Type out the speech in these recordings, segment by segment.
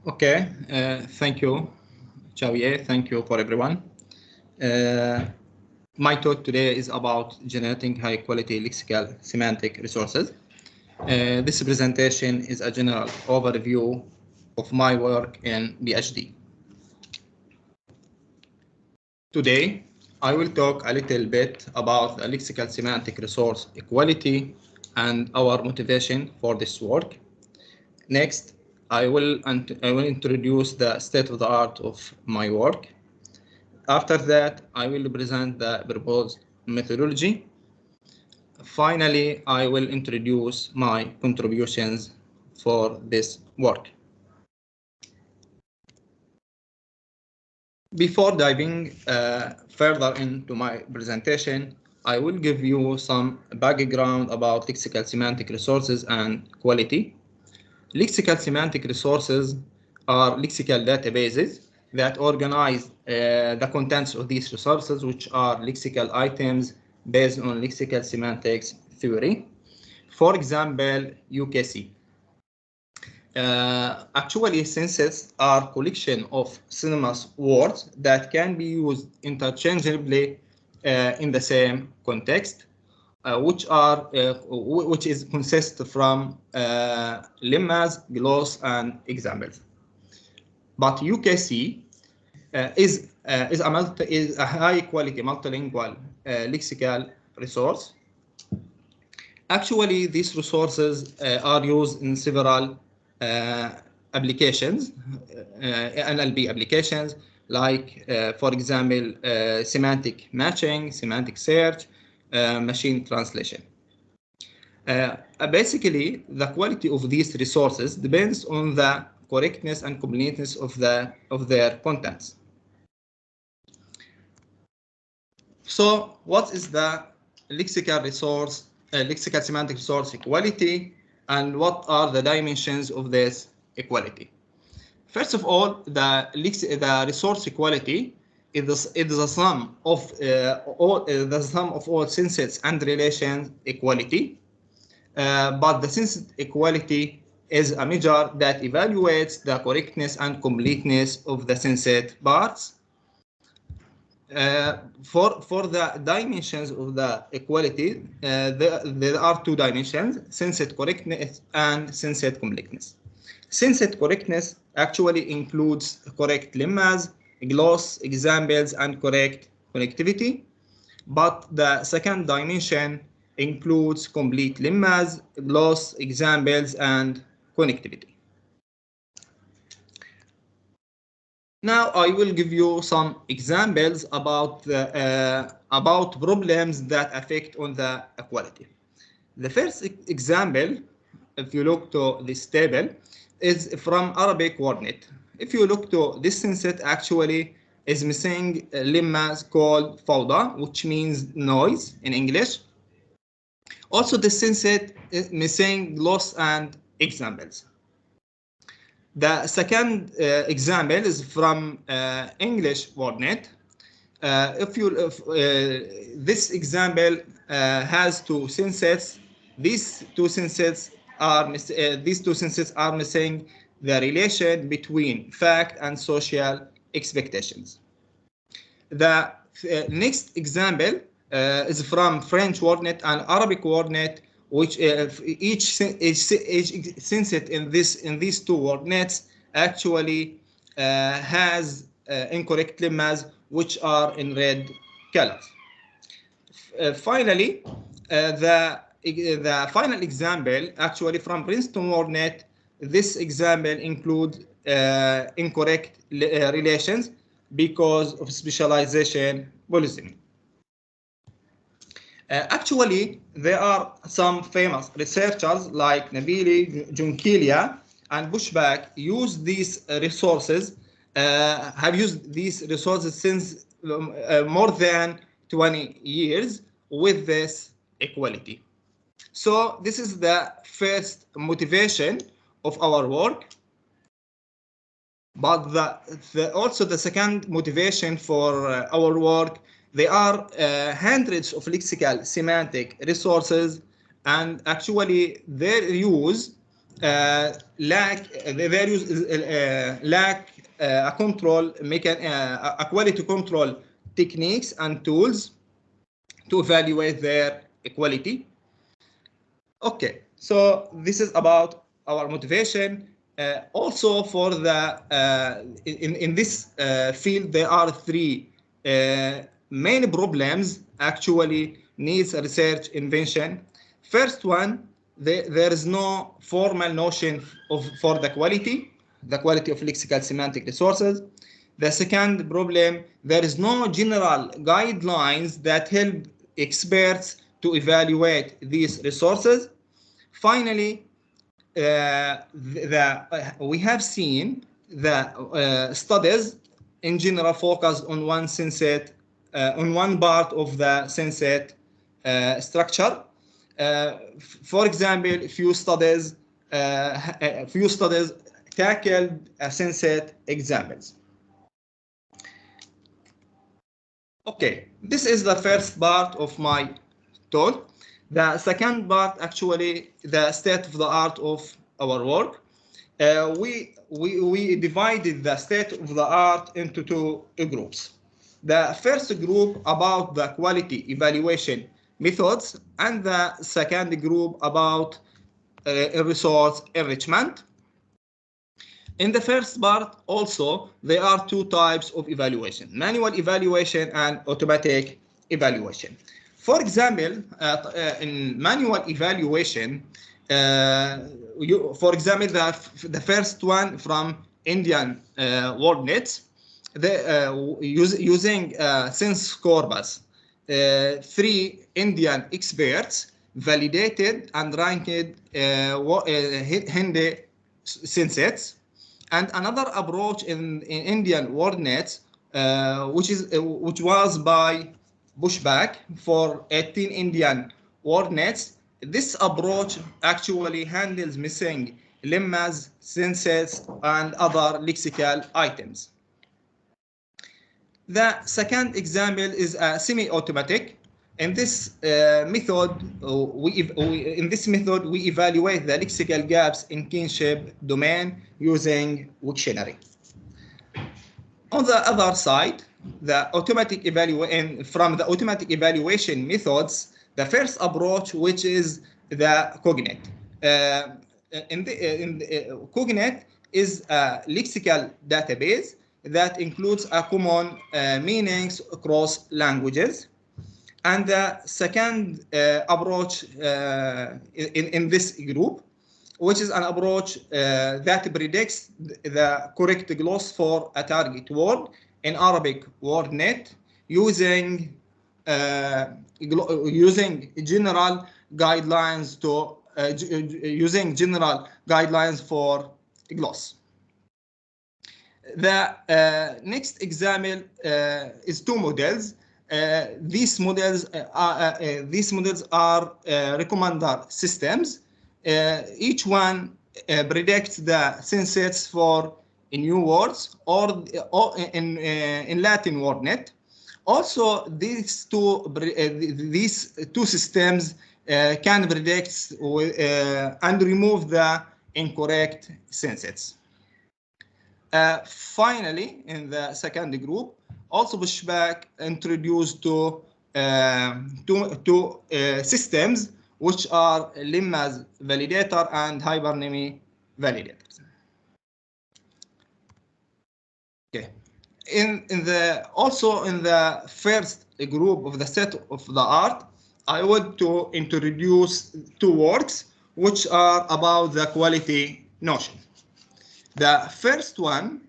Okay, thank you, Xavier. Thank you for everyone. My talk today is about generating high-quality lexical semantic resources. This presentation is a general overview of my work in PhD. Today, I will talk a little bit about the lexical semantic resource equality and our motivation for this work. Next, I will introduce the state of the art of my work. After that, I will present the proposed methodology. Finally, I will introduce my contributions for this work. Before diving further into my presentation, I will give you some background about lexical semantic resources and quality. Lexical semantic resources are lexical databases that organize the contents of these resources, which are lexical items based on lexical semantics theory. For example, UKC. Actually, sentences are collection of synonymous words that can be used interchangeably in the same context, which is consist from lemmas, gloss, and examples. But UKC is a high-quality multilingual lexical resource. Actually, these resources are used in several applications, NLP applications, like, for example, semantic matching, semantic search, machine translation. Basically, the quality of these resources depends on the correctness and completeness of their contents. So, what is the lexical semantic resource equality, and what are the dimensions of this equality? First of all, the resource equality is the sum of all senses and relations equality. But the sentence equality is a measure that evaluates the correctness and completeness of the sensate parts. For the dimensions of the equality, there are two dimensions: sensate correctness and sensate completeness. Sensate correctness actually includes correct lemmas, gloss, examples, and correct connectivity. But the second dimension includes complete lemmas, gloss, examples, and connectivity. Now I will give you some examples about problems that affect on the equality. The first example, if you look to this table, is from Arabic WordNet. If you look to this sensate, actually is missing lemmas called fawda, which means noise in English. Also, the sensate is missing gloss and examples. The second example is from English WordNet. This example has two sensates, these two sensates are missing the relation between fact and social expectations. The next example is from French WordNet and Arabic WordNet, which each sensate in these two WordNets actually has incorrect lemmas, which are in red colors. Finally, the final example actually from Princeton WordNet. This example includes incorrect relations because of specialization polysymy. Actually, there are some famous researchers like Nabili, Junkilia, and Bushback use these resources, have used these resources since more than 20 years with this equality. So this is the first motivation of our work. But also the second motivation for our work, there are hundreds of lexical semantic resources, and actually their use lack a quality control techniques and tools to evaluate their quality. Okay, so this is about our motivation. Also, for the in this field, there are three main problems actually needs research invention. First one, there is no formal notion for the quality of lexical semantic resources. The second problem, there is no general guidelines that help experts to evaluate these resources. Finally, we have seen the studies in general focus on one synset, on one part of the synset structure. For example, few studies tackled synset examples. Okay, this is the first part of my talk. The second part, actually, the state of the art of our work. We divided the state of the art into two groups. The first group about the quality evaluation methods, and the second group about resource enrichment. In the first part, also, there are two types of evaluation: manual evaluation and automatic evaluation. For example, in manual evaluation, for example, the first one from Indian WordNet, using sense corpus, 3 Indian experts validated and ranked Hindi synsets. And another approach in Indian WordNet, which was by Bushback for 18 Indian WordNets. This approach actually handles missing lemmas, synsets, and other lexical items. The second example is a semi-automatic. In this method, we evaluate the lexical gaps in kinship domain using Wiktionary. On the other side, from the automatic evaluation methods, the first approach, which is the Cognate. Cognate is a lexical database that includes a common meanings across languages. And the second approach in this group, which is an approach that predicts the correct gloss for a target word in Arabic WordNet using general guidelines for gloss. The next example is two models. These models are recommender systems. Each one predicts the synsets for new words or in Latin WordNet. Also, these two systems can predict and remove the incorrect synsets. Finally, in the second group, also Bushback introduced two systems, which are lemmas validator and hypernymy validators. Okay. Also in the first group of the set of the art, I want to introduce two works which are about the quality notion. The first one,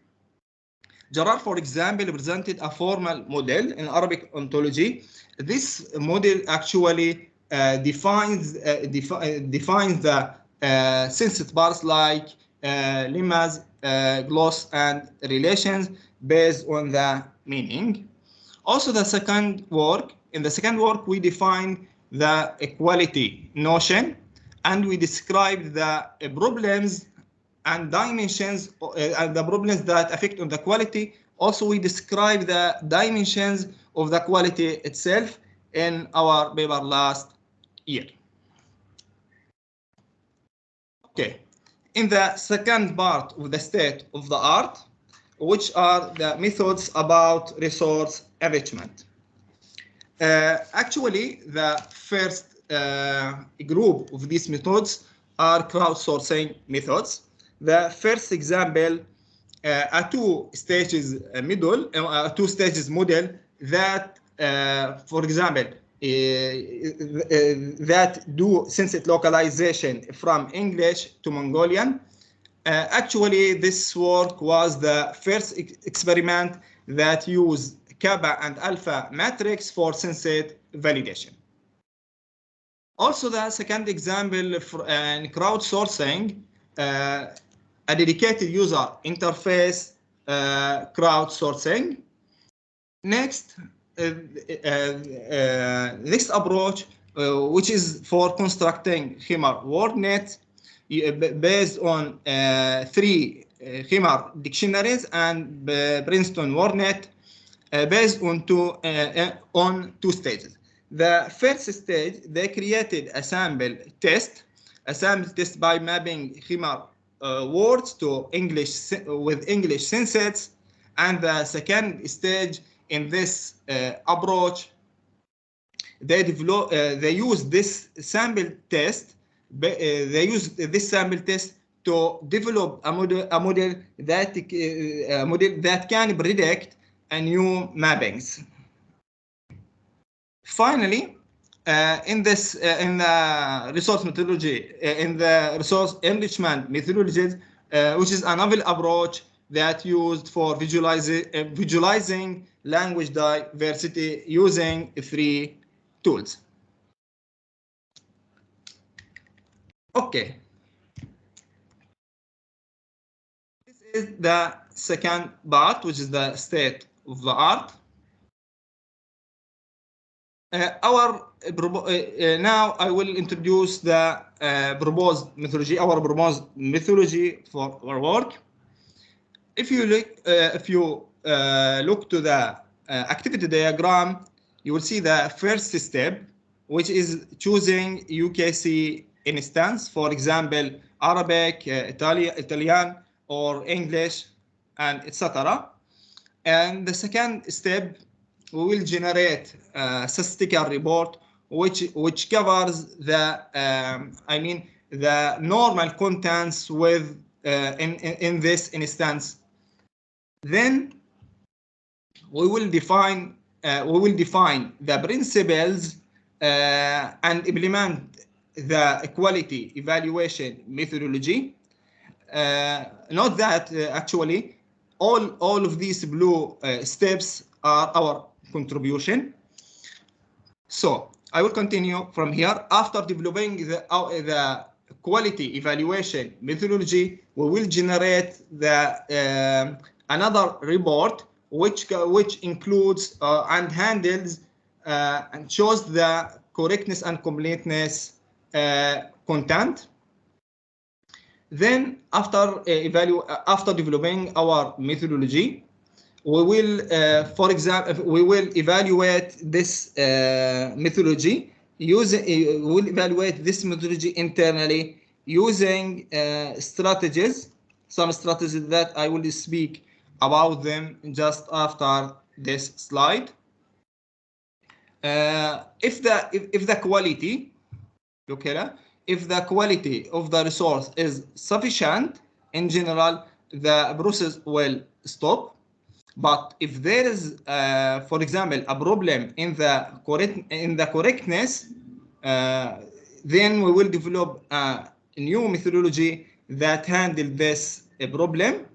Gerard, for example, presented a formal model in Arabic ontology. This model actually defines the synset bars like lemmas, gloss, and relations based on the meaning. Also, in the second work, we define the equality notion, and we describe the problems and dimensions and the problems that affect on the quality. Also, we describe the dimensions of the quality itself in our paper last year. Okay, in the second part of the state of the art, which are the methods about resource enrichment. Actually, the first group of these methods are crowdsourcing methods. The first example, a two-stages model that, for example, that do sensate localization from English to Mongolian. Actually, this work was the first experiment that used kappa and alpha matrix for sensate validation. Also, the second example in crowdsourcing, a dedicated user interface crowdsourcing. Next, next approach, which is for constructing Khmer word net based on 3 Khmer dictionaries and Princeton WordNet based on two stages. The first stage, they created a sample test by mapping Khmer words to English with English sensates, and the second stage in this approach, they use this sample test. They use this sample test to develop a model that can predict a new mappings. Finally, in the resource methodology, in the resource enrichment methodologies, which is a novel approach that used for visualizing language diversity using 3 tools. Okay. This is the second part, which is the state of the art. Now I will introduce the proposed methodology, our proposed methodology for our work. If you look to the activity diagram, you will see the first step, which is choosing UKC instance, for example, Arabic, Italian, or English, and etc. And the second step, we will generate a statistical report which covers the the normal contents with in this instance. Then we will define the principles and implement the quality evaluation methodology. Note that actually all of these blue steps are our contribution. So I will continue from here. After developing the quality evaluation methodology, we will generate the another report which includes and handles and shows the correctness and completeness content. Then after developing our methodology, we will, for example, we will evaluate this methodology internally using strategies, some strategies that I will speak about them just after this slide. If the quality, look here, if the quality of the resource is sufficient, in general, the process will stop. But if there is, for example, a problem in the correctness, then we will develop a new methodology that handle this problem.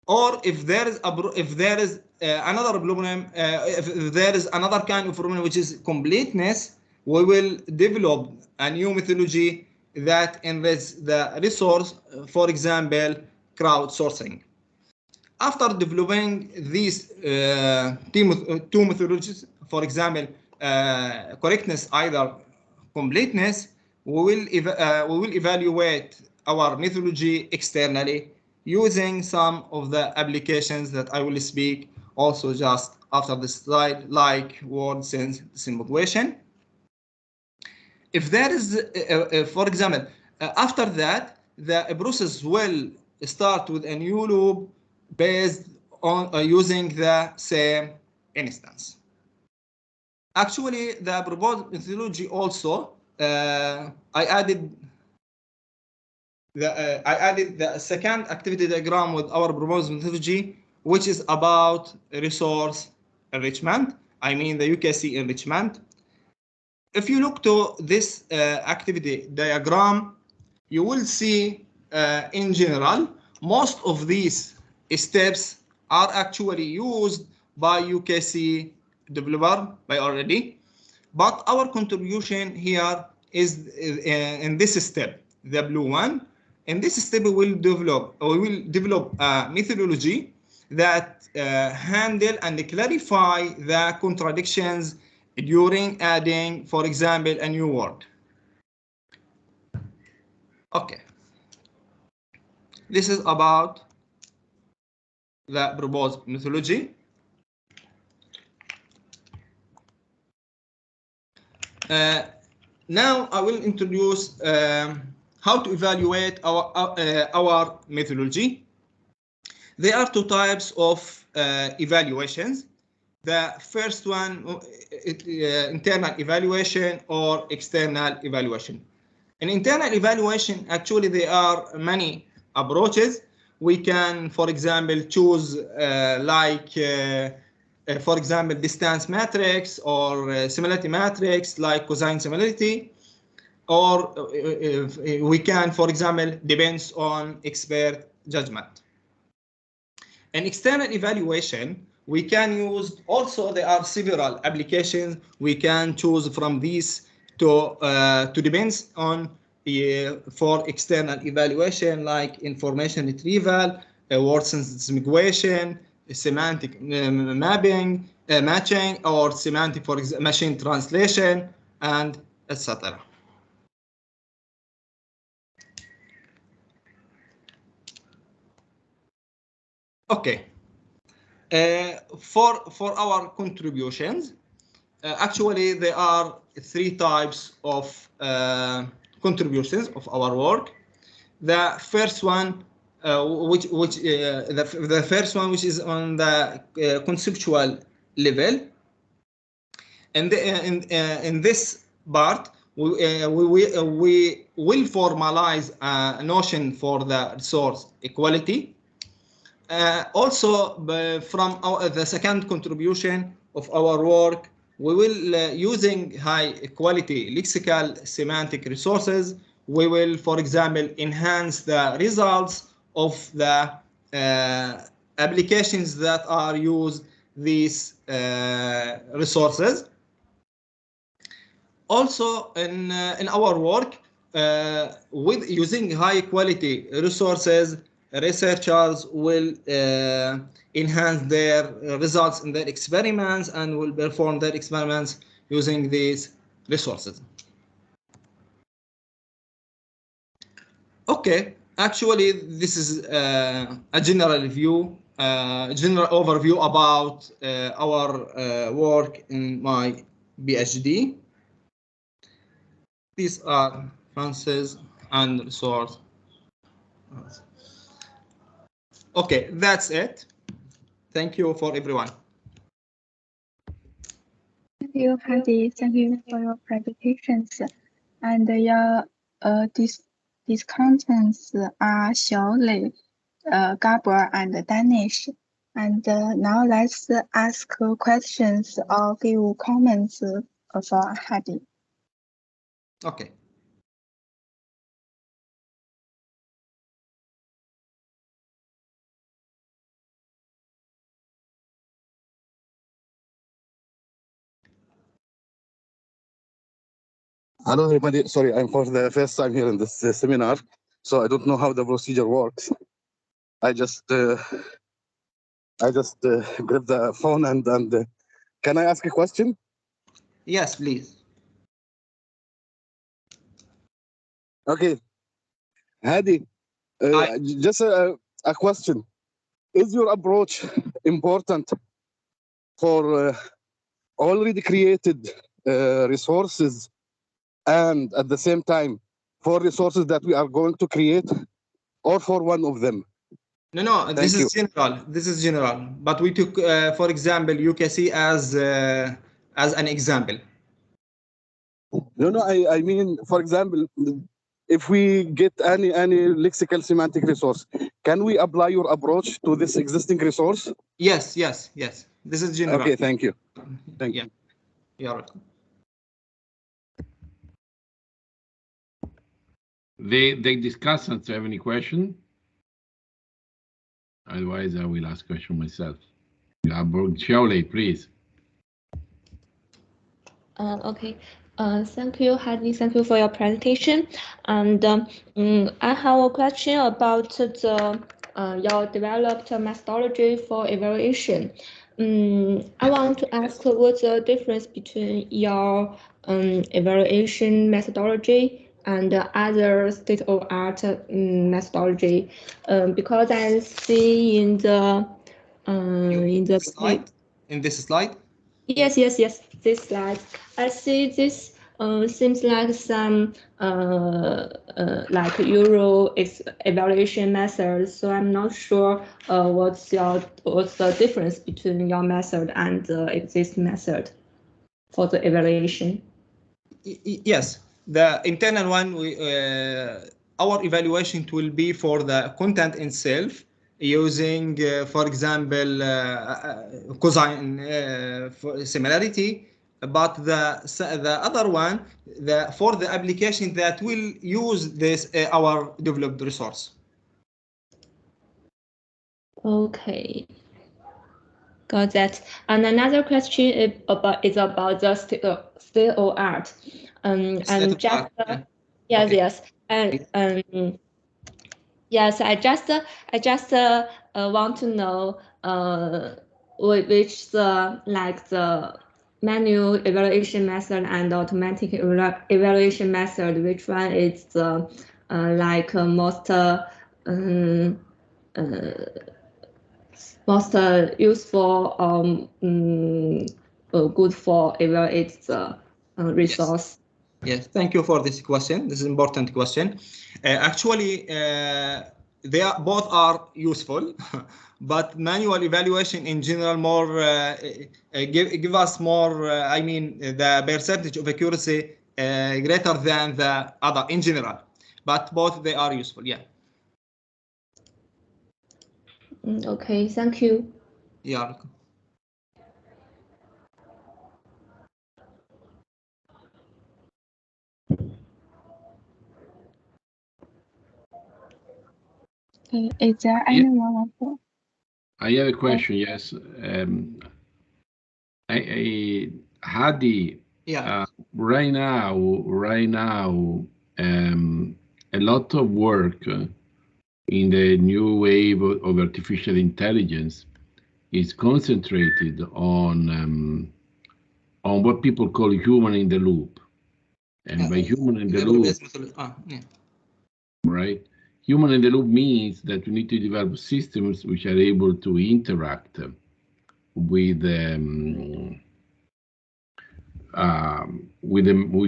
Or if there is another problem, if there is another kind of problem which is completeness, we will develop a new methodology that enriches the resource, for example, crowdsourcing. After developing these two methodologies, for example, correctness, either completeness, we will evaluate our methodology externally using some of the applications that I will speak also just after this slide, like word sense simulation. If there is, for example, after that, the process will start with a new loop based on using the same instance. Actually, the proposed methodology also, I added the second activity diagram with our proposed methodology, which is about resource enrichment. I mean the UKC enrichment. If you look to this activity diagram, you will see in general, most of these steps are actually used by UKC developer by already, but our contribution here is in this step, the blue one. In this step, we will develop a methodology that handle and clarify the contradictions during adding, for example, a new word. Okay. This is about the proposed methodology. Now I will introduce how to evaluate our methodology. There are two types of evaluations. The first one, internal evaluation or external evaluation. In internal evaluation, actually there are many approaches. We can, for example, choose for example, distance matrix or similarity matrix like cosine similarity, or we can, for example, depends on expert judgment. In external evaluation, we can use also, there are several applications we can choose from these to depends on for external evaluation, like information retrieval, word sentence migration, semantic mapping, matching, or semantic, for example, machine translation, and etc. Okay. For our contributions, actually there are three types of contributions of our work. The first one, the first one, which is on the conceptual level, and in this part, we will formalize a notion for the resource equality. Also, from the second contribution of our work, we will, using high quality lexical semantic resources, we will, for example, enhance the results of the applications that are used these resources. Also, in our work, with using high quality resources, researchers will enhance their results in their experiments and will perform their experiments using these resources. Okay, actually, this is a general view, general overview about our work in my PhD. These are references and resources. Okay, that's it. Thank you for everyone. Thank you, Hadi. Thank you for your presentations. And these contents are Xiaolei, Gabor, and Danish. And now let's ask questions or give comments for Hadi. Okay. Hello, everybody. Sorry, I'm for the first time here in this seminar, so I don't know how the procedure works. I just grab the phone and can I ask a question? Yes, please. Okay, Hadi, just a question. Is your approach important for already created resources and at the same time for resources that we are going to create? or for one of them? No, this Thank is general. This is general. But we took, for example, UKC as an example. No, I mean, for example, if we get any lexical semantic resource, can we apply your approach to this existing resource? Yes. This is general. Okay, thank you. Thank you. You're welcome. The discussants have any question? Otherwise, I will ask question myself. Xiaolei, please. Okay. Thank you, Hadi. Thank you for your presentation. And I have a question about the your developed methodology for evaluation. I want to ask what's the difference between your evaluation methodology and other state-of-art methodology, because I see in the slide. In this slide. Yes. This slide. I see this seems like some like Euro evaluation method. So I'm not sure what's the difference between your method and the existing method for the evaluation. Yes, the internal one. Our evaluation will be for the content itself, using, for example, cosine for similarity, but the other one, for the application that will use this our developed resource. Okay, got that. And another question is about the state of art. And just yes, okay. Yes, and yes, I just want to know which the manual evaluation method and automatic evaluation method, which one is the most useful good for evaluate the resource. Yes, thank you for this question. This is an important question. Actually, both are useful, but manual evaluation in general give us more. I mean, the percentage of accuracy greater than the other in general. But both they are useful. Yeah. Okay, thank you. Yeah. Is there anyone else? I have a question. Yes. Hadi. Yeah. Right now, a lot of work in the new wave of artificial intelligence is concentrated on what people call human in the loop. And by human in the loop, right? Human in the loop means that we need to develop systems which are able to interact with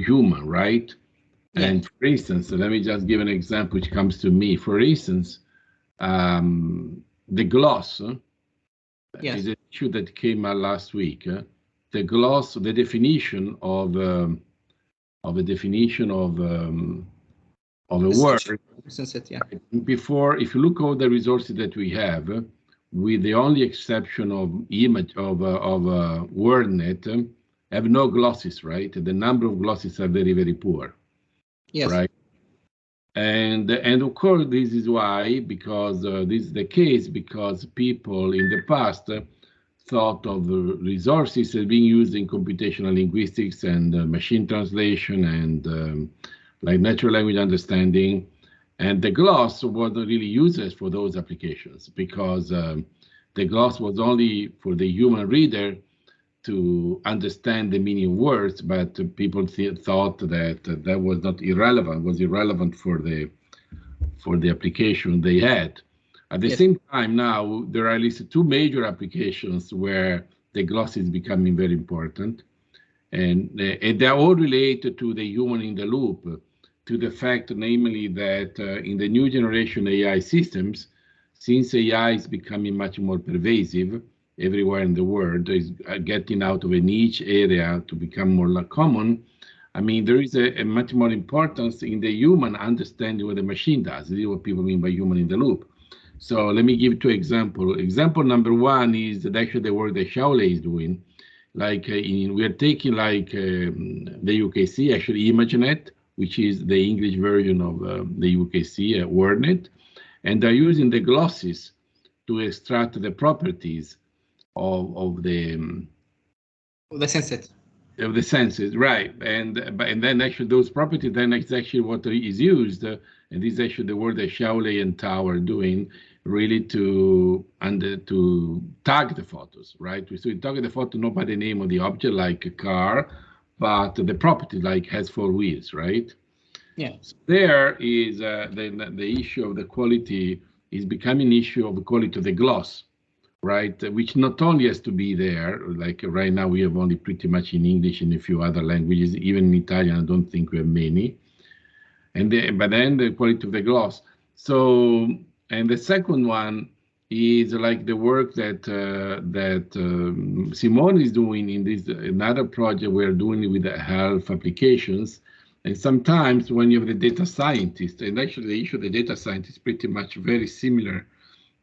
human, right? Yeah. And for instance, let me just give an example which comes to me. For instance, the gloss is an issue that came out last week. The gloss, the definition of a word. Before, if you look at the resources that we have, with the only exception of image of WordNet, have no glosses, right? The number of glosses are very, very poor. Yes. Right. And of course, this is why, because this is the case, because people in the past thought of resources as being used in computational linguistics and machine translation and like natural language understanding. And the gloss wasn't really used for those applications because the gloss was only for the human reader to understand the meaning of words, but people thought that that was not irrelevant, was irrelevant for the application they had. At the same time now, there are at least two major applications where the gloss is becoming very important. And they're all related to the human in the loop. to the fact, namely, that in the new generation AI systems, since AI is becoming much more pervasive everywhere in the world, is getting out of a niche area to become more common. I mean, there is a much more importance in the human understanding what the machine does. This is what people mean by human in the loop. So let me give 2 examples. Example number 1 is that actually the work that Xiaolei is doing. Like we are taking like the UKC, actually ImageNet, which is the English version of the UKC WordNet, and they're using the glosses to extract the properties of the senses, right? And then actually those properties, then it's actually what is used, and this is actually the work that Xiaolei and Tao are doing, really to tag the photos, right? So we tag the photo not by the name of the object, like a car, but the property, like has 4 wheels, right? Yeah. So there is the issue of the quality is becoming an issue of the quality of the gloss, right? Which not only has to be there, like right now we have only pretty much in English and a few other languages, even in Italian, I don't think we have many. But then the quality of the gloss. So, and the second one is like the work that Simone is doing in this another project we're doing with the health applications. And sometimes when you have the data scientist, and actually the issue of the data scientist is pretty much very similar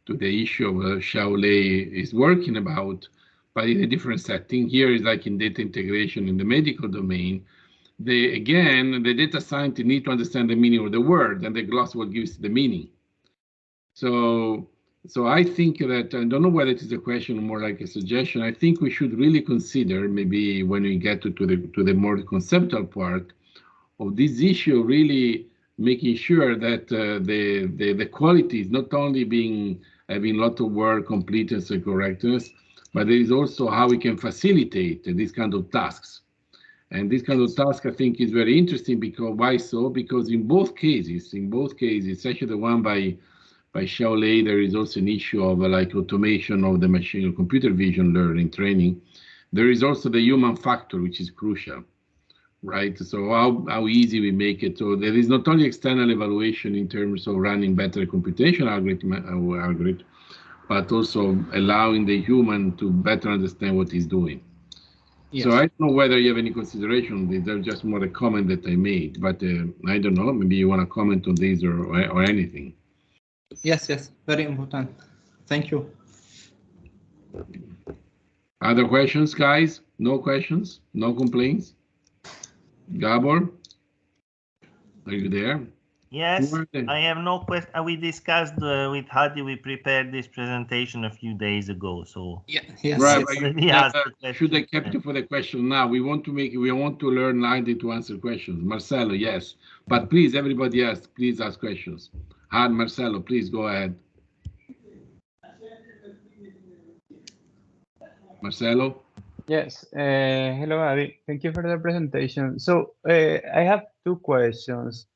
to the issue of Xiaolei is working about, but in a different setting. Here is like in data integration in the medical domain. Again, the data scientist need to understand the meaning of the word, and the gloss will give the meaning. So I think that, I don't know whether it is a question or more like a suggestion. I think we should really consider, maybe when we get to the more conceptual part of this issue, really making sure that the quality is not only having a lot of word completeness and correctness, but there is also how we can facilitate these kind of tasks. And this kind of task, I think, is very interesting. Because why so? Because in both cases, especially the one by Xiaolei, there is also an issue of like automation of the machine or computer vision learning training. There is also the human factor, which is crucial, right? So how easy we make it. So there is not only external evaluation in terms of running better computation algorithm, but also allowing the human to better understand what he's doing. Yes. So I don't know whether you have any consideration on this. They're just more a comment that I made, but I don't know. Maybe you want to comment on this or anything. Yes, very important. Thank you. Other questions, guys? No questions? No complaints? Gabor, are you there? Yes, I have no question. We discussed with Hadi, we prepared this presentation a few days ago. So yeah, yes, right. Yes. Should I kept you for the question now? We want to learn Hadi to answer questions. Marcelo, yes, but please, everybody else, please ask questions. Marcelo, please go ahead. Marcelo. Yes. Hello, Hadi. Thank you for the presentation. So I have 2 questions.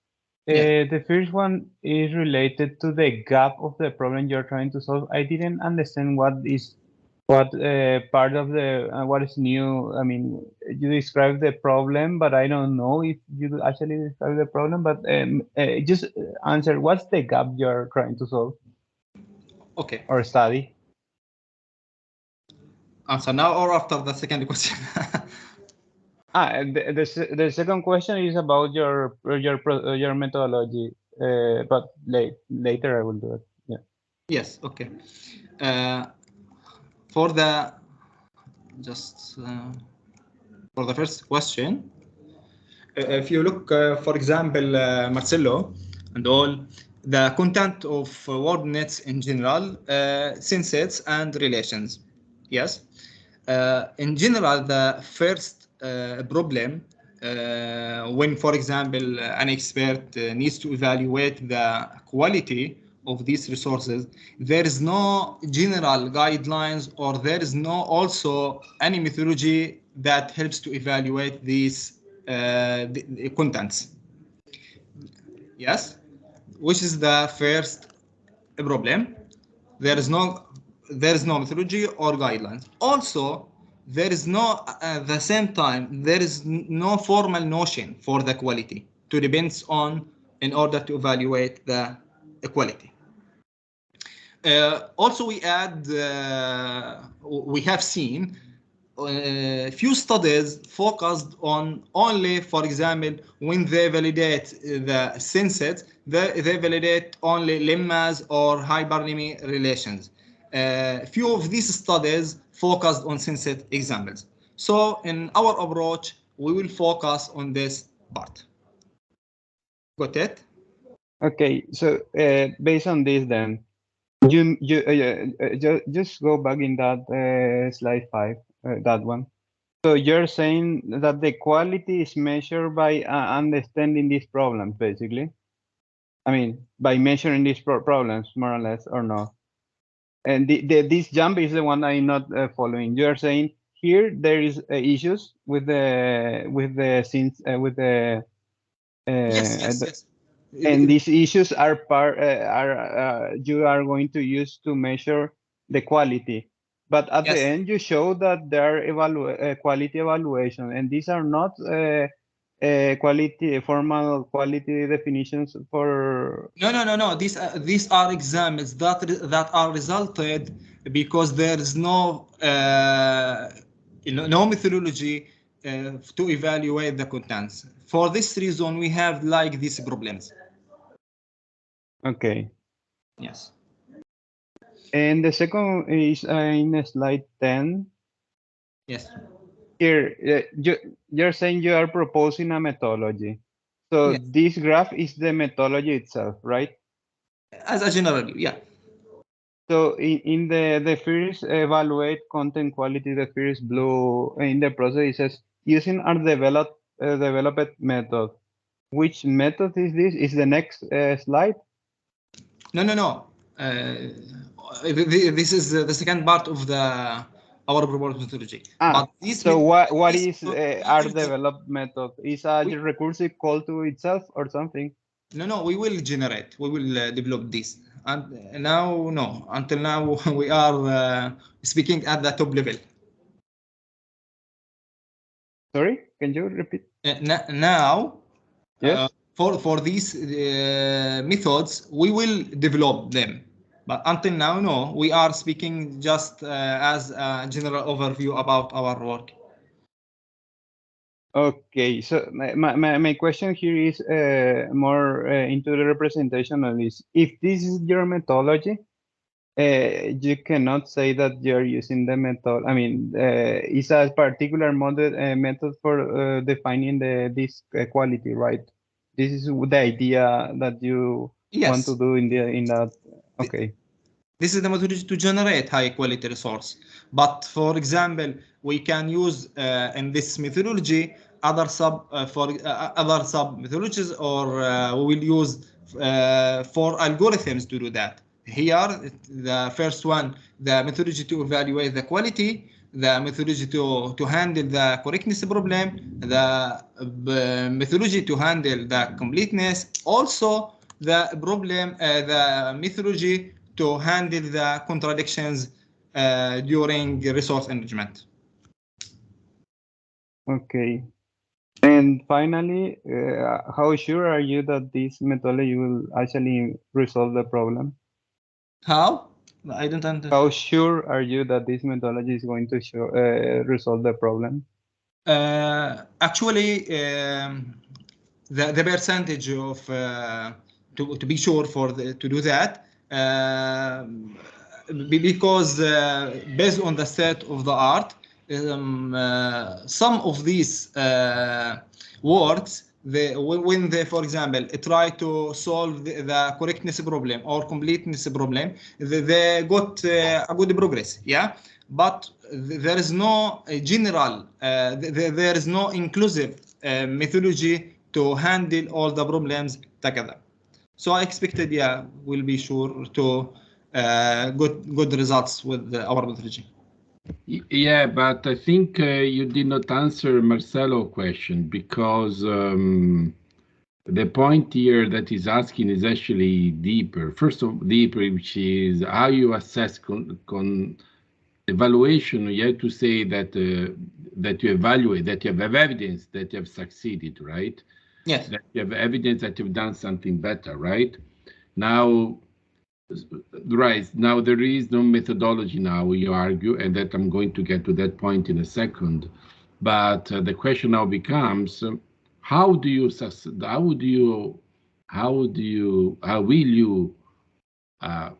The first one is related to the gap of the problem you're trying to solve. I didn't understand what part of what is new. I mean, you described the problem, but I don't know if you actually described the problem. But just answer, what's the gap you're trying to solve? Okay. Or study? Answer now or after the second question? The second question is about your methodology, but later I will do it. Yeah. Yes. Okay. For the first question, if you look, for example, Marcelo and all the content of WordNets in general, synsets and relations. Yes. In general, the first problem when, for example, an expert needs to evaluate the quality of these resources, there is no general guidelines, or there is no also any methodology that helps to evaluate these the contents. Yes, which is the first problem. There is no methodology or guidelines. Also, there is no at the same time there is no formal notion for the quality. to depends on in order to evaluate the equality. Also, we have seen few studies focused on only, for example, when they validate the synsets, they validate only lemmas or hypernymy relations. Few of these studies focused on synset examples. So in our approach, we will focus on this part. Got it? Okay, so based on this, then just go back in that slide 5, that one. So you're saying that the quality is measured by understanding these problems, basically. I mean, by measuring these problems, more or less, or no? And this jump is the one I'm not following. You're saying here there is issues with the Yes. And these issues are you are going to use to measure the quality. But at the end, you show that there are quality evaluation, and these are not formal quality definitions for. No. These are examples that are resulted because there is no no methodology to evaluate the contents. For this reason, we have like these problems. Okay. Yes. And the second is in slide 10. Yes. Here, you're saying you are proposing a methodology. So yes. This graph is the methodology itself, right? As a general view, yeah. So in the first evaluate content quality, the first blue in the process, it says using our developed method. Which method is this? Is the next slide? No. This is the second part of our proposed methodology. But so what is our developed method? Is a recursive call to itself or something? No, we will generate. We will develop this. And now, no. Until now, we are speaking at the top level. Sorry, can you repeat? Now, yes. For these methods, we will develop them. But until now, no. We are speaking just as a general overview about our work. Okay, so my question here is more into the representation of this. If this is your methodology, you cannot say that you're using the method. I mean, it's a particular method for defining this quality, right? This is the idea that you want to do in that. Okay. This is the methodology to generate high quality resource. But for example, we can use in this methodology other sub methodologies, or we will use for algorithms to do that. Here, the first one, the methodology to evaluate the quality, the methodology to handle the correctness problem, the methodology to handle the completeness, also the problem, the methodology to handle the contradictions during resource management. Okay. And finally, how sure are you that this methodology will actually resolve the problem? How? I don't understand. How sure are you that this methodology is going to resolve the problem? Actually, the percentage of to be sure to do that, because based on the state of the art, some of these works, when they, for example, try to solve the correctness problem or completeness problem, they got a good progress, yeah. But there is no general, there is no inclusive methodology to handle all the problems together. So I expected, yeah, we'll be sure to good results with our methodology. Yeah, but I think you did not answer Marcelo's question, because the point here that he's asking is actually deeper. First of all, which is how you assess evaluation. You have to say that that you evaluate, that you have evidence that you have succeeded, right? Yes. That you have evidence that you've done something better, right? Now, right, now there is no methodology now, you argue, and that I'm going to get to that point in a second. But the question now becomes, how will you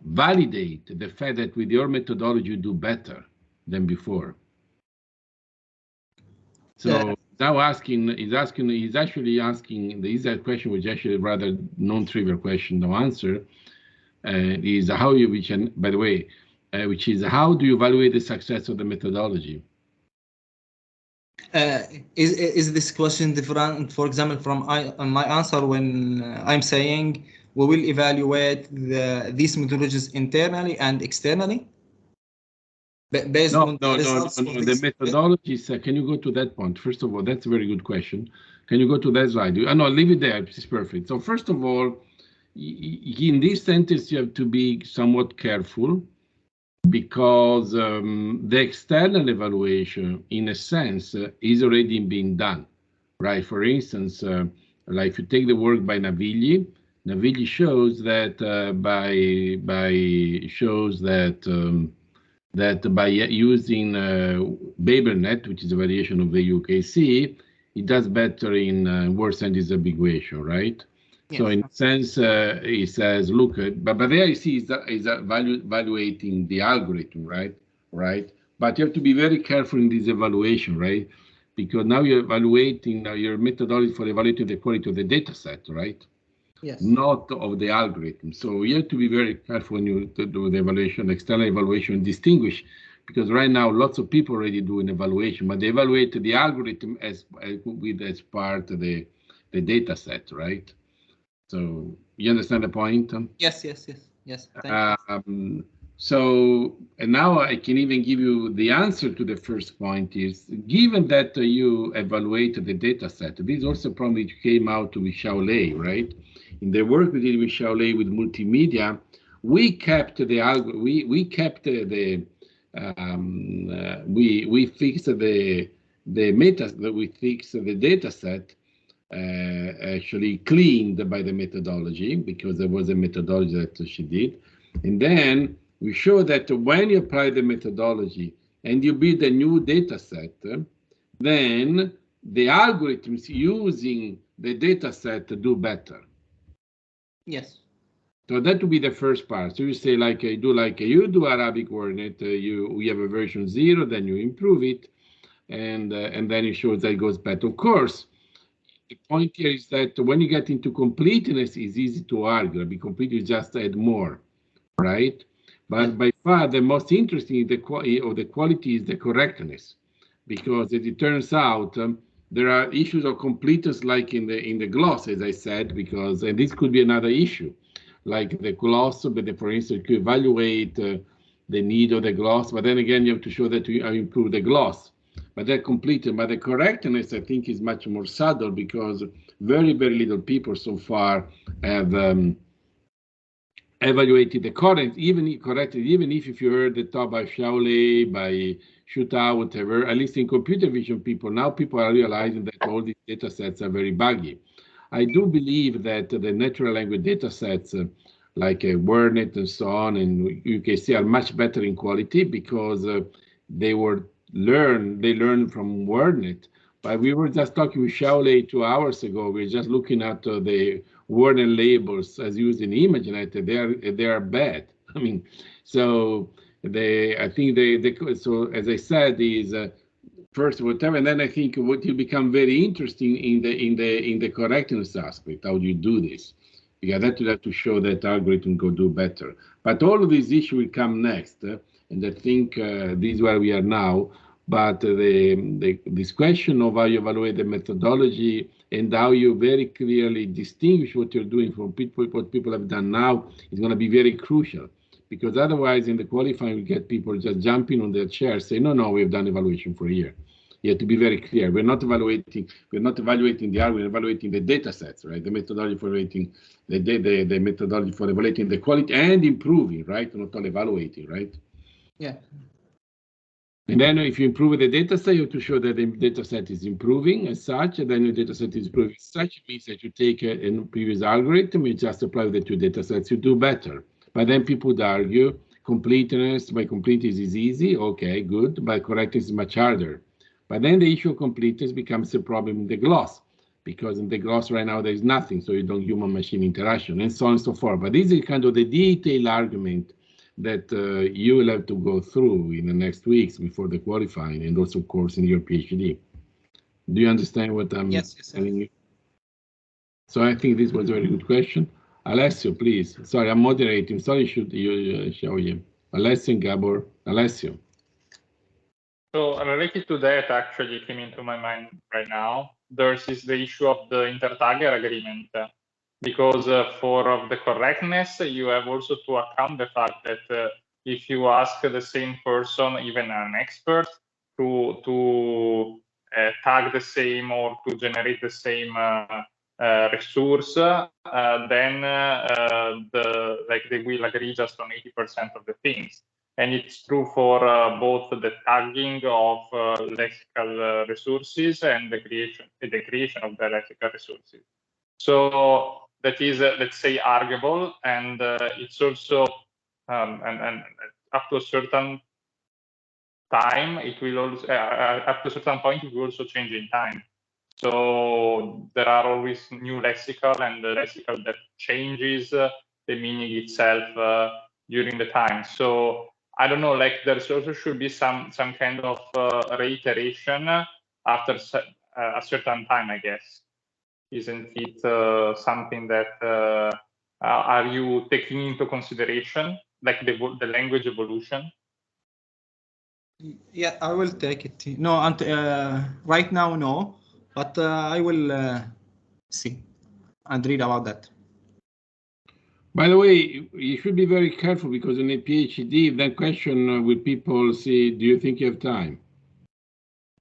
validate the fact that with your methodology you do better than before? So now he's actually asking the question, which is actually a rather non-trivial question, no answer. Is how you, which, and by the way, which is how do you evaluate the success of the methodology? Is this question different, for example, from my answer when I'm saying we will evaluate these methodologies internally and externally? Based on the results of the methodologies. Can you go to that point? First of all, that's a very good question. Can you go to that slide? No, leave it there. It's perfect. So first of all, in this sentence, you have to be somewhat careful because the external evaluation, in a sense, is already being done, right? For instance, like if you take the work by Navigli shows that by using BaberNet, which is a variation of the UKC, it does better in word sentence ambiguation, right? Yes. So in a sense, it says, look, but there you see is evaluating the algorithm, right? But you have to be very careful in this evaluation, right? Because now you're evaluating your methodology for evaluating the quality of the data set, right? Yes. Not of the algorithm. So you have to be very careful when you do the evaluation, external evaluation, distinguish, because right now lots of people already do an evaluation, but they evaluate the algorithm as part of the data set, right? So you understand the point? Yes. Thank you. So, and now I can even give you the answer to the first point is, given that you evaluated the data set, this is also a problem which came out with Xiaolei, right? In the work we did with Xiaolei with multimedia, we kept the we fixed the data set actually cleaned by the methodology, because there was a methodology that she did. And then we show that when you apply the methodology and you build a new data set, then the algorithms using the data set do better. Yes. So that would be the first part. So you say you do Arabic WordNet, we have a version 0, then you improve it, and then it shows that it goes better. Of course, the point here is that when you get into completeness, it's easy to argue. Be complete, you just add more, right? But by far the most interesting the quality is the correctness, because as it turns out, there are issues of completeness, like in the gloss, as I said, because and this could be another issue, like the gloss. But for instance, you evaluate the need of the gloss, but then again you have to show that you improve the gloss. But they're completed. But the correctness, I think, is much more subtle, because very, very little people so far have evaluated the correct, even if you heard the talk by Xiaolei, by Shootout, whatever, at least in computer vision people, now people are realizing that all these data sets are very buggy. I do believe that the natural language data sets, like WordNet and so on, and UKC are much better in quality, because they learned from WordNet. But we were just talking with Xiaolei 2 hours ago. We were just looking at the WordNet labels as used in ImageNet. They are bad. I mean, so so as I said, is first whatever, and then I think what will become very interesting in the correctness aspect. How do you do this? Because that you have to show that algorithm go do better. But all of these issues will come next, and I think this is where we are now. But this question of how you evaluate the methodology and how you very clearly distinguish what you're doing from what people have done now is going to be very crucial, because otherwise in the qualifying we get people just jumping on their chairs, say, no, we've done evaluation for a year. You have to be very clear. We're not evaluating the algorithm, we're evaluating the data sets, right? The methodology for evaluating the methodology for evaluating the quality and improving, right? Not only evaluating, right? Yeah. And then if you improve the data set, you have to show that the data set is improving as such, and then your data set is improving as such. It means that you take a previous algorithm, you just apply the two data sets, you do better. But then people would argue completeness, by completeness is easy, okay, good, but correctness is much harder. But then the issue of completeness becomes a problem in the gloss, because in the gloss right now there is nothing, so you don't human-machine interaction, and so on and so forth. But this is kind of the detailed argument that you will have to go through in the next weeks before the qualifying, and also, of course, in your PhD. Do you understand what I'm telling you? So I think this was a very good question. Alessio, please. Sorry, I'm moderating. Sorry, should you show you? Alessio and Gabor. Alessio. So related to that, actually came into my mind right now. There's the issue of the inter-tagger agreement, because for the correctness, you have also to account the fact that if you ask the same person, even an expert, to tag the same or to generate the same resource, then they will agree just on 80% of the things. And it's true for both the tagging of lexical resources and the creation of the lexical resources. So that is, let's say, arguable, and it's also, and up to a certain time, it will also, up to a certain point, it will also change in time. So there are always new lexical, and the lexical that changes the meaning itself during the time. So I don't know, like there's also should be some kind of reiteration after a certain time, I guess. Isn't it something that are you taking into consideration, like the language evolution? Yeah, I will take it. No, right now, no, but I will see and read about that. By the way, you should be very careful, because in a PhD, that question will people say, do you think you have time?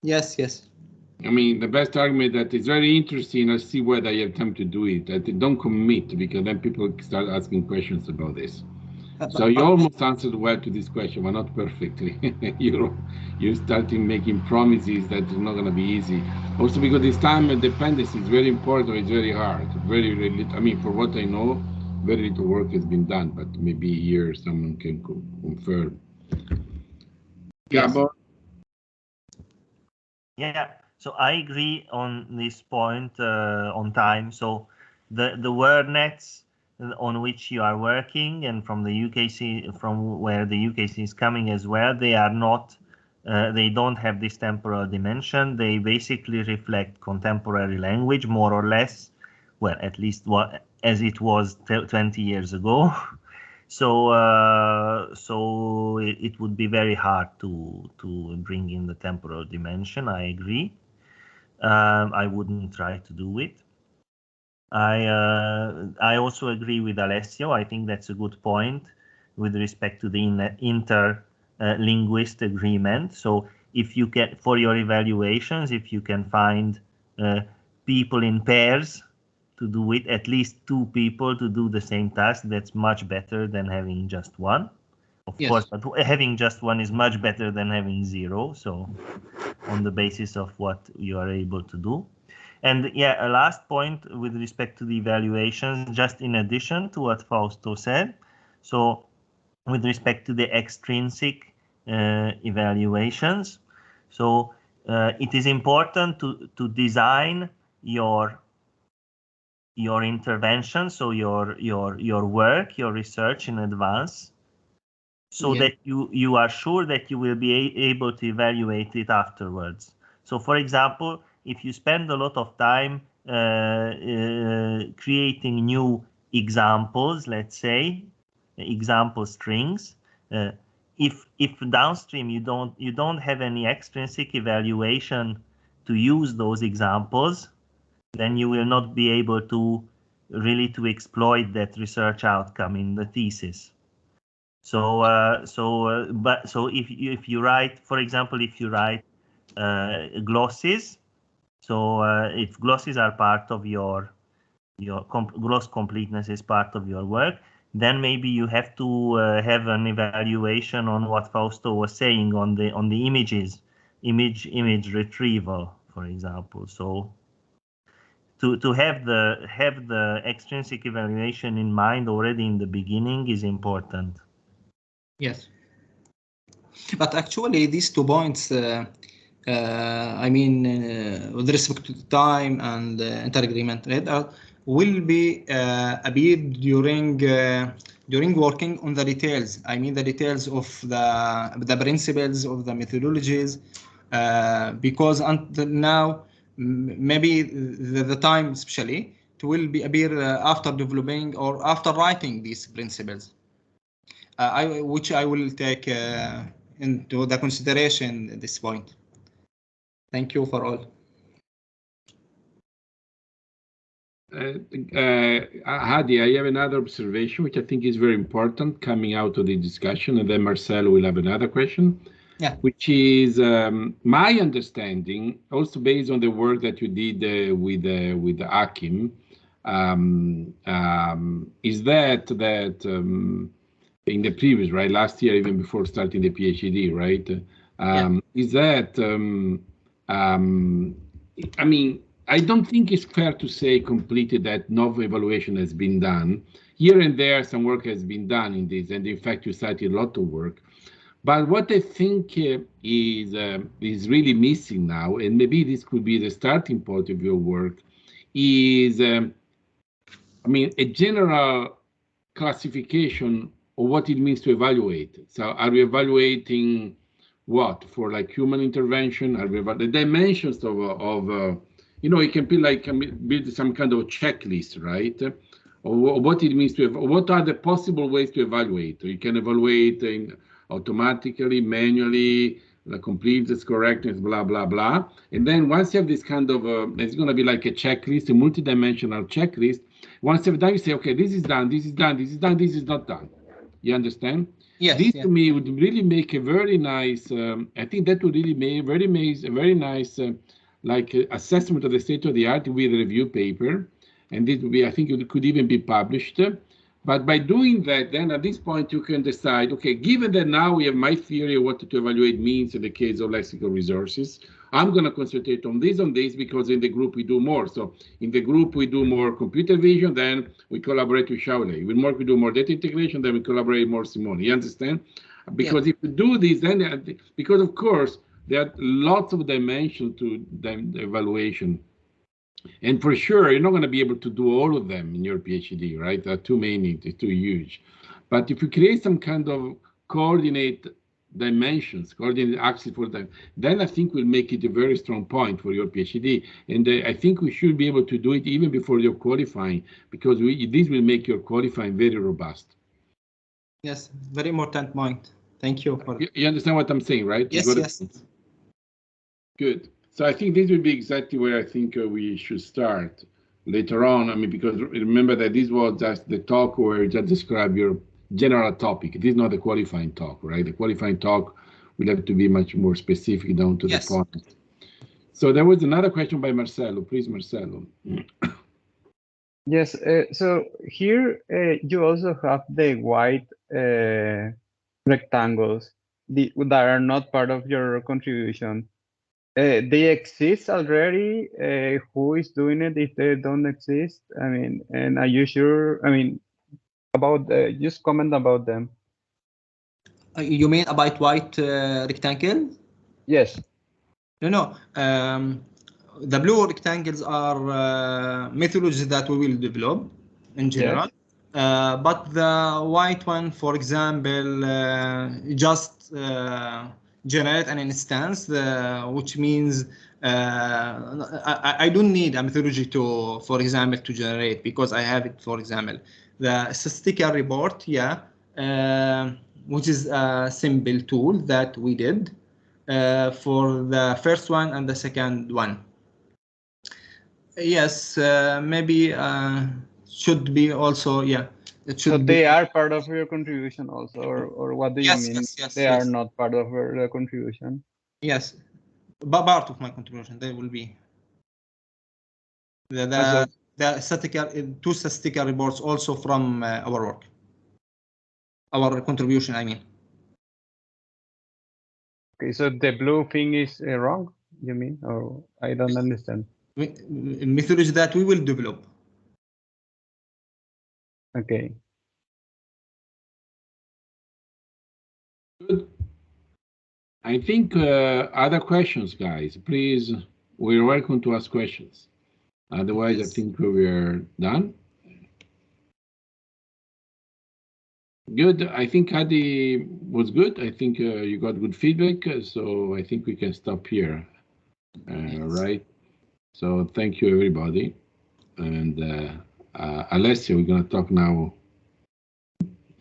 Yes, yes. I mean, the best argument that is very interesting, I see whether you have time to do it. That don't commit, because then people start asking questions about this. So you almost answered well to this question, but not perfectly. You're starting making promises that it's not going to be easy. Also because this time dependency is very important, it's very hard. Very little, I mean, for what I know, very little work has been done, but maybe here someone can confirm. Yes. Gabor? Yeah, so I agree on this point on time. So the word nets on which you are working, and from the UKC, from where the UKC is coming as well, they are not, they don't have this temporal dimension. They basically reflect contemporary language, more or less, well, at least what as it was 20 years ago. So it would be very hard to bring in the temporal dimension. I agree. I wouldn't try to do it. I also agree with Alessio. I think that's a good point with respect to the interlinguist agreement. So if you can, for your evaluations, if you can find people in pairs to do it, at least two people to do the same task, that's much better than having just one. Of course, but having just one is much better than having zero. So on the basis of what you are able to do. And yeah, a last point with respect to the evaluations, just in addition to what Fausto said. So with respect to the extrinsic evaluations, so it is important to design your intervention, so your work, your research in advance, so that you are sure that you will be able to evaluate it afterwards. So for example, if you spend a lot of time creating new examples, let's say example strings, if downstream you don't have any extrinsic evaluation to use those examples, then you will not be able to really exploit that research outcome in the thesis. So if you write, for example, if you write glosses, so if glosses are part of your gloss completeness is part of your work, then maybe you have to have an evaluation on what Fausto was saying on the images, image retrieval, for example. So to have the extrinsic evaluation in mind already in the beginning is important. Yes, but actually these 2 points, I mean, with respect to time and inter-agreement, will be appeared during working on the details. I mean, the details of the principles of the methodologies, because until now, maybe the time especially it will be appear after developing or after writing these principles, which I will take into the consideration at this point. Thank you for all. Hadi, I have another observation, which I think is very important coming out of the discussion, and then Marcelo will have another question. Yeah. Which is my understanding, also based on the work that you did with Akim, is that in the previous, right, last year, even before starting the PhD, right, is that I mean, I don't think it's fair to say completely that no evaluation has been done. Here and there, some work has been done in this, and in fact, you cited a lot of work. But what I think is really missing now, and maybe this could be the starting point of your work, is, I mean, a general classification of what it means to evaluate. So are we evaluating what for like human intervention? Are we about the dimensions of you know, it can be like build some kind of checklist, right? Or what it means to, what are the possible ways to evaluate? You can evaluate in automatically, manually, the completeness, correctness, blah, blah, blah. And then once you have this kind of, it's going to be like a checklist, a multidimensional checklist. Once you've done, you say, okay, this is done, this is done, this is done, this is not done. You understand? Yes. This to me would really make a very nice, I think that would really make a very nice like assessment of the state of the art with a review paper. And this would be, I think it could even be published. But by doing that, then at this point, you can decide, okay, given that now we have my theory of what to evaluate means in the case of lexical resources, I'm going to concentrate on this, because in the group we do more. So in the group, we do more computer vision, then we collaborate with Shaolei. We do more data integration, then we collaborate more Simone. You understand? Because if you do this, then, because of course, there are lots of dimensions to the evaluation. And for sure, you're not going to be able to do all of them in your PhD, right? There are too many, it's too huge. But if you create some kind of coordinate dimensions, coordinate axis for them, then I think we'll make it a very strong point for your PhD. And I think we should be able to do it even before you're qualifying, because this will make your qualifying very robust. Yes, very important point. Thank you. You understand what I'm saying, right? Yes, yes. Good. So I think this would be exactly where I think we should start later on. I mean, because remember that this was just the talk where you just describe your general topic. It is not the qualifying talk, right? The qualifying talk will have to be much more specific down to the point. So there was another question by Marcelo. Please, Marcelo. Yes. So here you also have the white rectangles that are not part of your contribution. They exist already. Who is doing it if they don't exist? I mean, and are you sure? I mean, about just comment about them. You mean about white rectangle? Yes. No. The blue rectangles are methodologies that we will develop in general. Yes. But the white one, for example, just generate an instance, which means I don't need a methodology to, for example, to generate, because I have it, for example, the statistical report, which is a simple tool that we did for the first one and the second one. Yes, maybe should be also, it should so be. They are part of your contribution also, or what do you mean? Yes, they are not part of your contribution. Yes, but part of my contribution, they will be. The statistical, two statistical reports also from our work. our contribution, I mean. Okay, so the blue thing is wrong, you mean? Or I don't understand. Methodology that we will develop. Okay. Good. I think other questions, guys, please, we're welcome to ask questions. Otherwise, Yes. I think we're done. Good. I think Hadi was good. I think you got good feedback. So I think we can stop here. Right. So thank you, everybody. And Alessia, we're going to talk now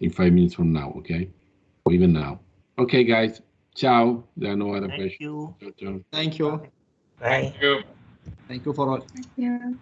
in 5 minutes from now, okay? Or even now. Okay, guys. Ciao. There are no other questions. Thank you. Ciao, ciao. Thank you. Bye. Thank you. Thank you for all. Yeah.